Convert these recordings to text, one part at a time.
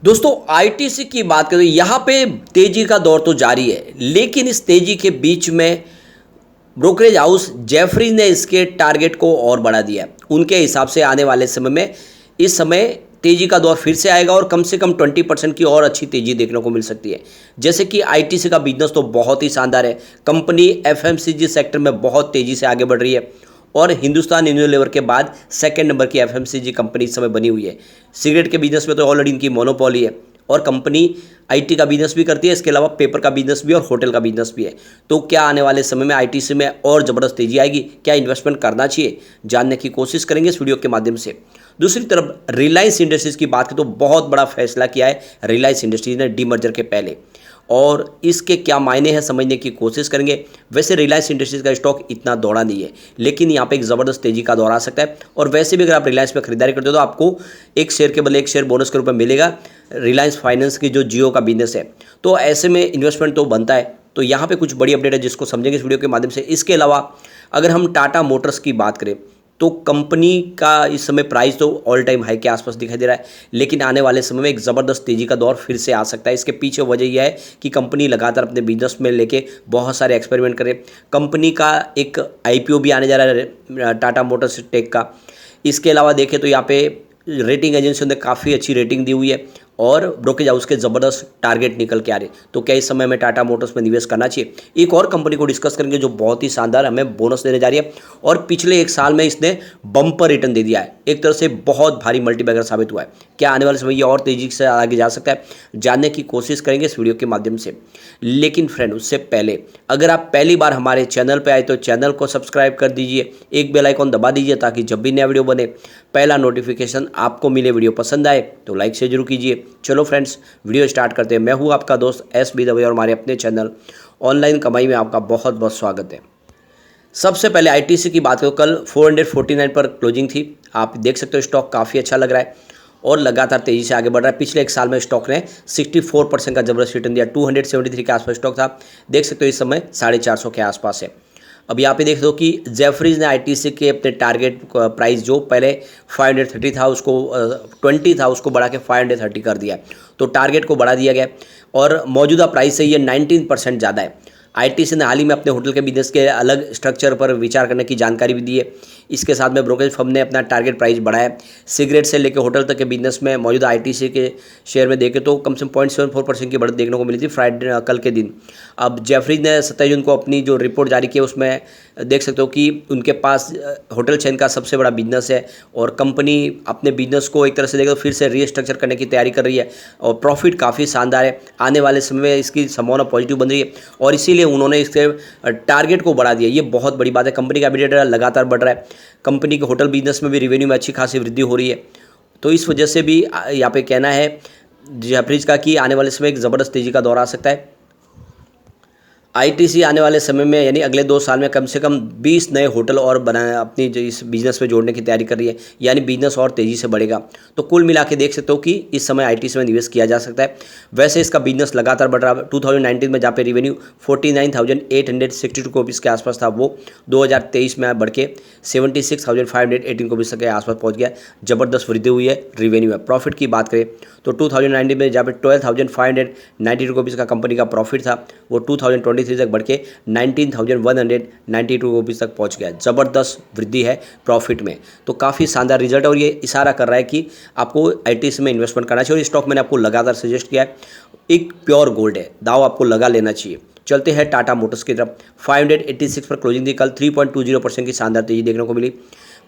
दोस्तों आईटीसी की बात करें यहाँ पे तेजी का दौर तो जारी है, लेकिन इस तेजी के बीच में ब्रोकरेज हाउस जेफरी ने इसके टारगेट को और बढ़ा दिया है। उनके हिसाब से आने वाले समय में इस समय तेजी का दौर फिर से आएगा और कम से कम 20% की और अच्छी तेजी देखने को मिल सकती है। जैसे कि आईटीसी का बिजनेस तो बहुत ही शानदार है। कंपनी एफएमसीजी सेक्टर में बहुत तेजी से आगे बढ़ रही है और हिंदुस्तान यूनिलीवर के बाद सेकंड नंबर की एफएमसीजी कंपनी इस समय बनी हुई है। सिगरेट के बिजनेस में तो ऑलरेडी इनकी मोनोपोली है और कंपनी आईटी का बिजनेस भी करती है, इसके अलावा पेपर का बिजनेस भी और होटल का बिजनेस भी है। तो क्या आने वाले समय में आईटीसी में और ज़बरदस्त तेजी आएगी? क्या इन्वेस्टमेंट करना चाहिए? जानने की कोशिश करेंगे इस वीडियो के माध्यम से। दूसरी तरफ रिलायंस इंडस्ट्रीज़ की बात करें तो बहुत बड़ा फैसला किया है रिलायंस इंडस्ट्रीज़ ने डीमर्जर के पहले, और इसके क्या मायने हैं समझने की कोशिश करेंगे। वैसे रिलायंस इंडस्ट्रीज़ का स्टॉक इतना दौड़ा नहीं है, लेकिन यहाँ पे एक ज़बरदस्त तेजी का दौर आ सकता है। और वैसे भी अगर आप रिलायंस में खरीदारी करते हो तो आपको एक शेयर के बदले एक शेयर बोनस के रूप में मिलेगा। रिलायंस फाइनेंस की जो जियो का बिजनेस है, तो ऐसे में इन्वेस्टमेंट तो बनता है। तो यहाँ पे कुछ बड़ी अपडेट है जिसको समझेंगे इस वीडियो के माध्यम से। इसके अलावा अगर हम टाटा मोटर्स की बात करें तो कंपनी का इस समय प्राइस तो ऑल टाइम हाई के आसपास दिखाई दे रहा है, लेकिन आने वाले समय में एक ज़बरदस्त तेजी का दौर फिर से आ सकता है। इसके पीछे वजह यह है कि कंपनी लगातार अपने बिजनेस में लेके बहुत सारे एक्सपेरिमेंट करे। कंपनी का एक आईपीओ भी आने जा रहा है टाटा मोटर्स टेक का। इसके अलावा देखें तो यहाँ पे रेटिंग एजेंसियों ने काफ़ी अच्छी रेटिंग दी हुई है और ब्रोकरेज हाउस के ज़बरदस्त टारगेट निकल के आ रहे। तो क्या इस समय में टाटा मोटर्स में निवेश करना चाहिए? एक और कंपनी को डिस्कस करेंगे जो बहुत ही शानदार हमें बोनस देने जा रही है और पिछले एक साल में इसने बम्पर रिटर्न दे दिया है। एक तरह से बहुत भारी मल्टीबैगर साबित हुआ है। क्या आने वाले समय ये और तेजी से आगे जा सकता है? जानने की कोशिश करेंगे इस वीडियो के माध्यम से। लेकिन फ्रेंड उससे पहले अगर आप पहली बार हमारे चैनल पर आए तो चैनल को सब्सक्राइब कर दीजिए, एक बेल आइकॉन दबा दीजिए ताकि जब भी नया वीडियो बने पहला नोटिफिकेशन आपको मिले। वीडियो पसंद आए तो लाइक से जरूर कीजिए। चलो फ्रेंड्स वीडियो स्टार्ट करते हैं। मैं हूं आपका दोस्त एस बी दवे और हमारे अपने चैनल ऑनलाइन कमाई में आपका बहुत बहुत स्वागत है। सबसे पहले आईटीसी की बात करो, कल 449 पर क्लोजिंग थी। आप देख सकते हो स्टॉक काफ़ी अच्छा लग रहा है और लगातार तेजी से आगे बढ़ रहा है। पिछले एक साल में स्टॉक ने 64% का जबरदस्त रिटर्न दिया। 273 के आसपास स्टॉक था, देख सकते हो इस समय 450 के आसपास है। अब यहाँ पे देख दो कि जेफरीज ने आईटीसी के अपने टारगेट प्राइस जो पहले 530 था उसको 20 था उसको बढ़ा के 530 कर दिया है। तो टारगेट को बढ़ा दिया गया और मौजूदा प्राइस से ये 19% ज़्यादा है। आईटीसी ने हाल ही में अपने होटल के बिजनेस के अलग स्ट्रक्चर पर विचार करने की जानकारी भी दी है। इसके साथ में ब्रोकरेज फर्म ने अपना टारगेट प्राइस बढ़ाया है। सिगरेट से लेकर होटल तक के बिजनेस में मौजूदा आईटीसी के शेयर में देखें तो कम से कम 0.74% की बढ़त देखने को मिली थी फ्राइडे कल के दिन। अब जेफरीज ने 27 जून को अपनी जो रिपोर्ट जारी की उसमें देख सकते हो कि उनके पास होटल चेन का सबसे बड़ा बिजनेस है और कंपनी अपने बिजनेस को एक तरह से देखें तो फिर से रीस्ट्रक्चर करने की तैयारी कर रही है और प्रॉफिट काफ़ी शानदार है। आने वाले समय में इसकी संभावना पॉजिटिव बन रही है और इसीलिए उन्होंने इसके टारगेट को बढ़ा दिया। ये बहुत बड़ी बात है। कंपनी का एबिलिटी लगातार बढ़ रहा है। कंपनी के होटल बिजनेस में भी रेवेन्यू में अच्छी खासी वृद्धि हो रही है। तो इस वजह से भी यहाँ पे कहना है जेफरीज का कि आने वाले समय एक ज़बरदस्त तेजी का दौर आ सकता है। आईटीसी आने वाले समय में यानी अगले 2 साल में कम से कम 20 नए होटल और बनाए अपनी जो इस बिज़नेस में जोड़ने की तैयारी कर रही है, यानी बिजनेस और तेज़ी से बढ़ेगा। तो कुल मिला के देख सकते हो कि इस समय आईटीसी में निवेश किया जा सकता है। वैसे इसका बिजनेस लगातार बढ़ रहा है। 2019 में जहाँ पे रेवेन्यू 49,862 रुपीज़ के आसपास था वो 2023 में बढ़ के 76,518 रुपीज़ के आसपास पहुँच गया। ज़बरदस्त वृद्धि हुई है रेवेन्यू में। प्रॉफिट की बात करें तो 2019 में जहाँ पे 12,590 रुपीज़ का कंपनी का प्रॉफिट था वो 2023 तक बढ़ के 19,192 रुपीज़ तक पहुंच गया। ज़बरदस्त वृद्धि है प्रॉफिट में। तो काफ़ी शानदार रिजल्ट है और ये इशारा कर रहा है कि आपको आईटीसी में इन्वेस्टमेंट करना चाहिए। और स्टॉक मैंने आपको लगातार सजेस्ट किया है, एक प्योर गोल्ड है, दाव आपको लगा लेना चाहिए। चलते हैं टाटा मोटर्स की तरफ। 586 पर क्लोजिंग थी कल, 3.20% की शानदार तेजी देखने को मिली।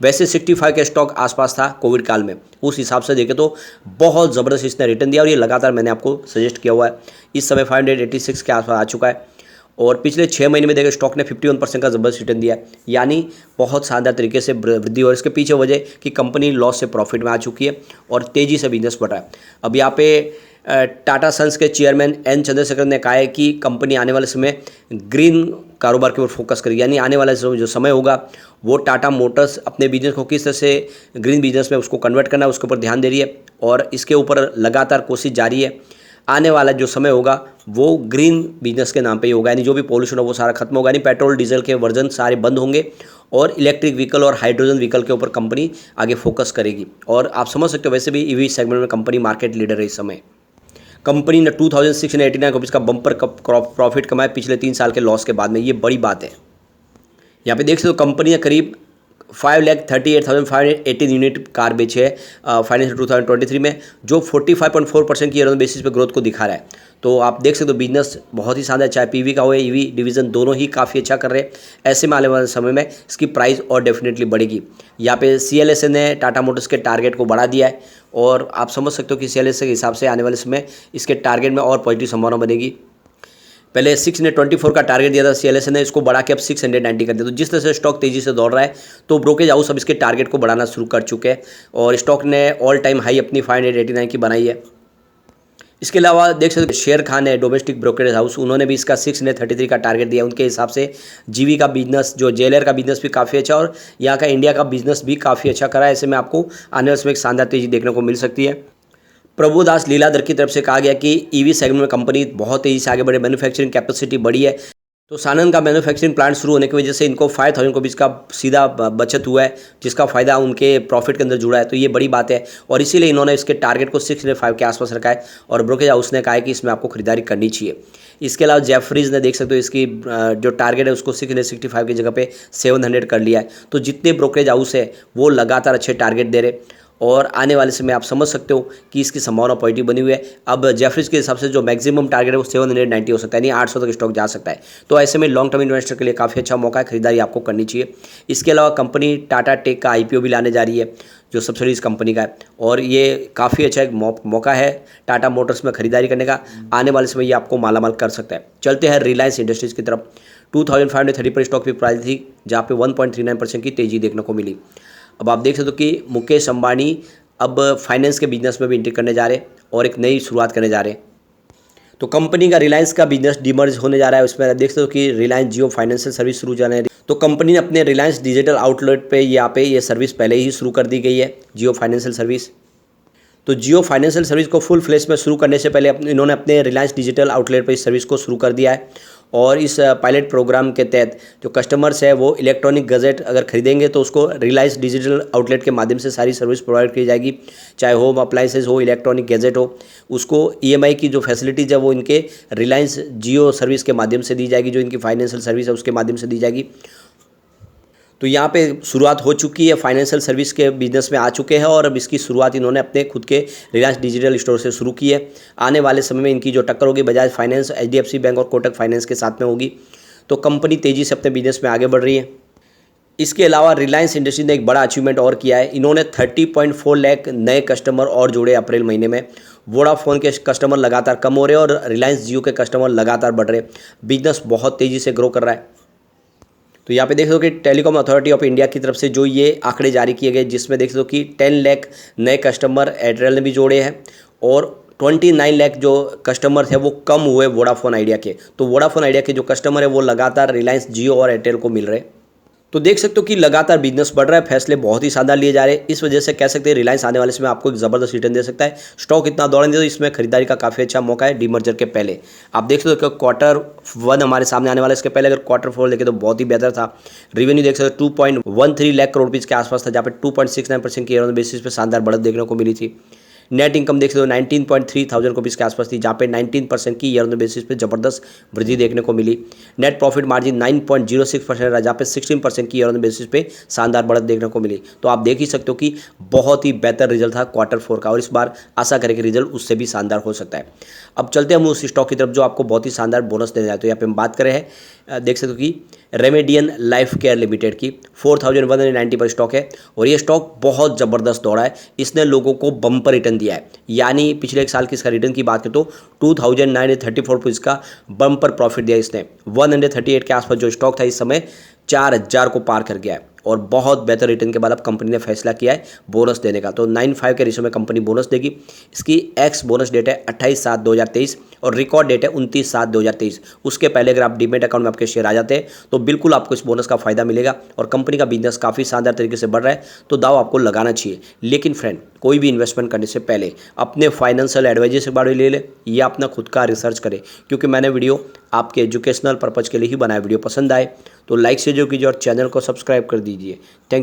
वैसे 65 का स्टॉक आसपास था कोविड काल में, उस हिसाब से देखें तो बहुत ज़बरदस्त इसने रिटर्न दिया और ये लगातार मैंने आपको सजेस्ट किया हुआ है। इस समय 586 के आसपास आ चुका है और पिछले 6 महीने में देखें स्टॉक ने 51% का ज़बरदस्त रिटर्न दिया है, यानी बहुत शानदार तरीके से वृद्धि और इसके पीछे वजह कि कंपनी लॉस से प्रॉफिट में आ चुकी है और तेज़ी से बिजनेस बढ़ रहा है। अब यहाँ पे टाटा सन्स के चेयरमैन एन चंद्रशेखर ने कहा है कि कंपनी आने वाले समय ग्रीन कारोबार के ऊपर फोकस करेगी, यानी आने वाला जो समय होगा वो टाटा मोटर्स अपने बिजनेस को किस तरह से ग्रीन बिजनेस में उसको कन्वर्ट करना है उसके ऊपर ध्यान दे रही है और इसके ऊपर लगातार कोशिश जारी है। आने वाला जो समय होगा वो ग्रीन बिजनेस के नाम पे ही होगा, यानी जो भी पोल्यूशन हो वो सारा खत्म होगा, यानी पेट्रोल डीजल के वर्जन सारे बंद होंगे और इलेक्ट्रिक व्हीकल और हाइड्रोजन व्हीकल के ऊपर कंपनी आगे फोकस करेगी। और आप समझ सकते हो वैसे भी ईवी सेगमेंट में कंपनी मार्केट लीडर है इस समय। कंपनी ने 2689 रुपीज़ का बम्पर प्रॉफिट कमाया पिछले 3 साल के लॉस के बाद में। ये बड़ी बात है। यहाँ पे देख सकते हो कंपनी ने करीब 5,38,518 यूनिट कार बेचे है फाइनेंशियल 2023 में, जो 45.4% की ईयर ऑन बेसिस पे ग्रोथ को दिखा रहा है। तो आप देख सकते हो बिजनेस बहुत ही शानदार, चाहे पीवी का हो या ईवी डिवीजन, दोनों ही काफ़ी अच्छा कर रहे हैं। ऐसे में आने वाले समय में इसकी प्राइस और डेफिनेटली बढ़ेगी। यहाँ पे CLSA ने टाटा मोटर्स के टारगेट को बढ़ा दिया है और आप समझ सकते हो कि CLSA के हिसाब से आने वाले समय इसके टारगेट में और पॉजिटिव संभावना बनेगी। पहले 624 का टारगेट दिया था CLSA ने, इसको बढ़ा के अब 690 कर दिया। तो जिस तरह से स्टॉक तेजी से दौड़ रहा है तो ब्रोकरेज हाउस अब इसके टारगेट को बढ़ाना शुरू कर चुके हैं और स्टॉक ने ऑल टाइम हाई अपनी 589 की बनाई है। इसके अलावा देख सकते शेर खान है डोमेस्टिक ब्रोकरेज हाउस, उन्होंने भी इसका 633 का टारगेट दिया। उनके हिसाब से जीवी का बिजनेस, जो जेलर का बिजनेस भी काफ़ी अच्छा और यहाँ का इंडिया का बिजनेस भी काफ़ी अच्छा करा है। ऐसे में आपको आने वाले समय एक शानदार तेजी देखने को मिल सकती है। प्रभुदास लीलाधर की तरफ से कहा गया कि ईवी सेगमेंट में कंपनी बहुत तेजी से आगे बढ़े, मैन्युफैक्चरिंग कैपेसिटी बढ़ी है। तो सानंद का मैन्युफैक्चरिंग प्लांट शुरू होने की वजह से इनको 5,000 रुपीज़ का सीधा बचत हुआ है, जिसका फ़ायदा उनके प्रॉफिट के अंदर जुड़ा है। तो ये बड़ी बात है और इसीलिए इन्होंने इसके टारगेट को 605 के आसपास रखा है और ब्रोकरेज हाउस ने कहा है कि इसमें आपको खरीदारी करनी चाहिए। इसके अलावा जेफरीज ने देख सकते हो इसकी जो टारगेट है उसको 665 की जगह पे 700 कर लिया है। तो जितने ब्रोकरेज हाउस है वो लगातार अच्छे टारगेट दे रहे और आने वाले समय आप समझ सकते हो कि इसकी संभावना पॉजिटिव बनी हुई है। अब जेफरीज के हिसाब से जो मैक्सिमम टारगेट है वो 790 हो सकता है, यानी 800 तक स्टॉक जा सकता है। तो ऐसे में लॉन्ग टर्म इन्वेस्टर के लिए काफ़ी अच्छा मौका है, खरीदारी आपको करनी चाहिए। इसके अलावा कंपनी टाटा टेक का IPO भी लाने जा रही है, जो सब्सिडीज कंपनी का है, और ये काफ़ी अच्छा एक मौका है टाटा मोटर्स में खरीदारी करने का। आने वाले समय ये आपको मालामाल कर सकता है। चलते हैं रिलायंस इंडस्ट्रीज़ की तरफ। 2530 पर स्टॉक की प्राइस थी, जहाँ पे 1.39% की तेजी देखने को मिली। अब आप देख सकते हो कि मुकेश अंबानी अब फाइनेंस के बिजनेस में भी एंट्री करने जा रहे हैं और एक नई शुरुआत करने जा रहे हैं। तो कंपनी का रिलायंस का बिजनेस डिमर्ज होने जा रहा है। उसमें आप देख सकते हो कि रिलायंस जियो फाइनेंशियल सर्विस शुरू जाने है। तो कंपनी ने अपने रिलायंस डिजिटल आउटलेट पे यहाँ पे ये सर्विस पहले ही शुरू कर दी गई है, जियो फाइनेंशियल सर्विस। तो जियो फाइनेंशियल सर्विस को फुल फ्लेश में शुरू करने से पहले इन्होंने अपने रिलायंस डिजिटल आउटलेट पर इस सर्विस को शुरू कर दिया है और इस पायलट प्रोग्राम के तहत जो कस्टमर्स है वो इलेक्ट्रॉनिक गजेट अगर खरीदेंगे तो उसको रिलायंस डिजिटल आउटलेट के माध्यम से सारी सर्विस प्रोवाइड की जाएगी, चाहे होम अप्लाइंसेज हो, इलेक्ट्रॉनिक गैजेट हो। उसको EMI की जो फैसिलिटीज़ है वो इनके रिलायंस जियो सर्विस के माध्यम से दी जाएगी, जो इनकी फाइनेंशियल सर्विस है उसके माध्यम से दी जाएगी। तो यहाँ पे शुरुआत हो चुकी है, फाइनेंशियल सर्विस के बिजनेस में आ चुके हैं और अब इसकी शुरुआत इन्होंने अपने खुद के रिलायंस डिजिटल स्टोर से शुरू की है। आने वाले समय में इनकी जो टक्कर होगी बजाज फाइनेंस, HDFC बैंक और कोटक फाइनेंस के साथ में होगी। तो कंपनी तेज़ी से अपने बिजनेस में आगे बढ़ रही है। इसके अलावा रिलायंस इंडस्ट्री ने एक बड़ा अचीवमेंट और किया है। इन्होंने 30.4 लाख नए कस्टमर और जोड़े अप्रैल महीने में। वोडाफोन के कस्टमर लगातार कम हो रहे हैं और रिलायंस जियो के कस्टमर लगातार बढ़ रहे हैं। बिजनेस बहुत तेज़ी से ग्रो कर रहा है। तो यहाँ पे देख दो कि टेलीकॉम अथॉरिटी ऑफ इंडिया की तरफ से जो ये आंकड़े जारी किए गए, जिसमें देख दो कि 10 लाख नए कस्टमर एयरटेल ने भी जोड़े हैं और 29 लाख जो कस्टमर थे वो कम हुए वोडाफोन आइडिया के। तो वोडाफोन आइडिया के जो कस्टमर है वो लगातार रिलायंस जियो और एयरटेल को मिल रहे हैं। तो देख सकते हो कि लगातार बिजनेस बढ़ रहा है, फैसले बहुत ही शानदार लिए जा रहे हैं। इस वजह से कह सकते हैं रिलायंस आने वाले समय आपको एक ज़बरदस्त रिटर्न दे सकता है। स्टॉक इतना दौड़ने दे तो इसमें खरीदारी का काफ़ी अच्छा मौका है डीमर्जर के पहले। आप देख सकते हो कि Q1 हमारे सामने आने वाला है, इसके पहले अगर Q4 देखें तो बहुत ही बेहतर था। रेवेन्यू देख सकते हो 2.13 लाख करोड़ रुपीज़ के आसपास था, जहाँ पे 2.69% की ईयर ऑन बेसिस पे शानदार बढ़त देखने को मिली थी। नेट इनकम देख सकते हो 19.3 थाउजेंड रुपीज़ के आसपास थी, जहाँ पे 19% की ईयर ऑन बेसिस पे जबरदस्त वृद्धि देखने को मिली। नेट प्रॉफिट मार्जिन 9.06% रहा, जहाँ पे 16% की ईयर ऑन बेसिस पे शानदार बढ़त देखने को मिली। तो आप देख ही सकते हो कि बहुत ही बेहतर रिजल्ट था Q4 का और इस बार आशा करें कि रिजल्ट उससे भी शानदार हो सकता है। अब चलते हैं हम उस स्टॉक की तरफ जो आपको बहुत ही शानदार बोनस देने जाए। तो यहाँ पे हम बात कर रहे हैं, देख सकते हो कि रेमेडियन लाइफ केयर लिमिटेड की 4190 पर स्टॉक है और ये स्टॉक बहुत ज़बरदस्त दौड़ा है। इसने लोगों को बम्पर रिटर्न दिया है, यानी पिछले एक साल की इसका रिटर्न की बात करें तो 2934 पर इसका बम्पर प्रॉफिट दिया इसने। 138 के आसपास जो स्टॉक था इस समय 4000 को पार कर गया है और बहुत बेहतर रिटर्न के बाद अब कंपनी ने फैसला किया है बोनस देने का। तो 9.5 के रेशो में कंपनी बोनस देगी। इसकी एक्स बोनस डेट है 28/7/2023 और रिकॉर्ड डेट है 29/7/2023। उसके पहले अगर आप डीमेट अकाउंट में आपके शेयर आ जाते हैं तो बिल्कुल आपको इस बोनस का फायदा मिलेगा और कंपनी का बिजनेस काफ़ी शानदार तरीके से बढ़ रहा है, तो दाव आपको लगाना चाहिए। लेकिन फ्रेंड, कोई भी इन्वेस्टमेंट करने से पहले अपने फाइनेंशियल एडवाइजर से बारे ले ले या अपना खुद का रिसर्च करें, क्योंकि मैंने वीडियो आपके एजुकेशनल पर्पज़ के लिए ही बनाया। वीडियो पसंद आए तो लाइक से जो कीजिए और चैनल को सब्सक्राइब कर दीजिए। Thank you.